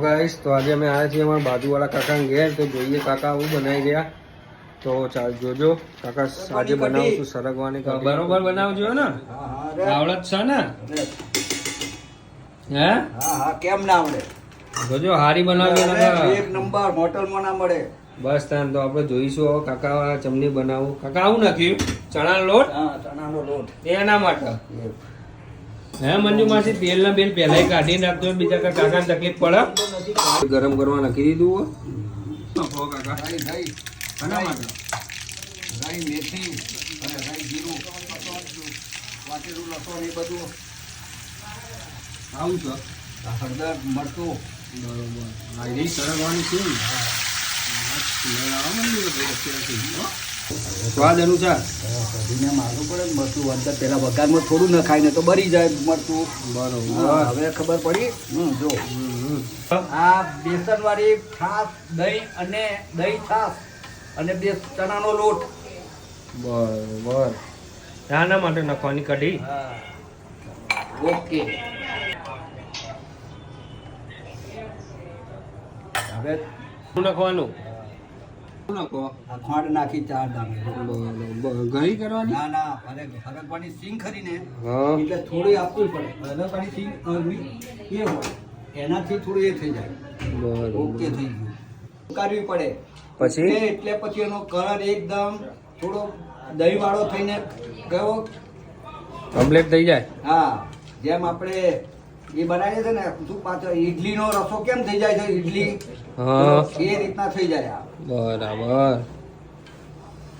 guys તો આજે અમે આવ્યા છીએ અમારા બાજુવાળા કાકા ઘેર તો જોઈએ કાકા આવું બનાવી રહ્યા તો ચાલ જોજો કાકા આજે બનાવું છું સરગવાની બરોબર બનાવજો ને આવડત છે ને હે હા કેમ ના આવડે જોજો હારી બનાવજો એક નંબર હોટલમાં ના મળે બસ તાન તો આપણે જોઈશું હવે કાકા ચમની બનાવું કાકા આવું નાખ્યું ચણાનો લોટ હા ચણાનો લોટ એના માટે હે મંજુ માસી તેલ ના બેલ પહેલા કાઢી નાખજો બીજા કાકા તકલીફ પડે ગરમ કરવા નાખી દીધું કાકા આના માટે રાઈ મેથી અને રાઈ જીરું વાટેલું લસણ એ બધું આવું છે હળદર મરચું બરોબર આ એ સરગવાની છે સ્વાદ અનુસાર કઢીને મારવું પડે ને મરચું અંદર પેલા વઘારમાં થોડું ન ખાય ને તો બળી જાય મરચું બરોબર હવે ખબર પડી જો આ બેસન વાળી છાશ દહીં અને દહીં છાશ અને બે ચણાનો લોટ બરોબર શાના માટે નાખવાની કઢી ઓકે હવે શું નાખવાનું નાખો ખાંડ નાખી 4 દાણા ઘણી કરવાની ના ના અરે હરગવાની સિંગ ખરીને હા એટલે થોડી આપવી પડે હરગવાની સિંગ એ હોય એનાથી થોડું એ થઈ જાય બરોબર ઓકે થઈ ગયું ઉકાળવી પડે પછી એટલે પછી એનો કલર એકદમ થોડો દહીં વાળો થઈને ગયો કમ્પ્લીટ થઈ જાય હા જેમ આપણે એ બનાવીએ છે ને શું પાછળ ઈડલીનો રસો કેમ થઈ જાય છે ઈડલી હા એ રીતના થઈ જાય આ બરાબર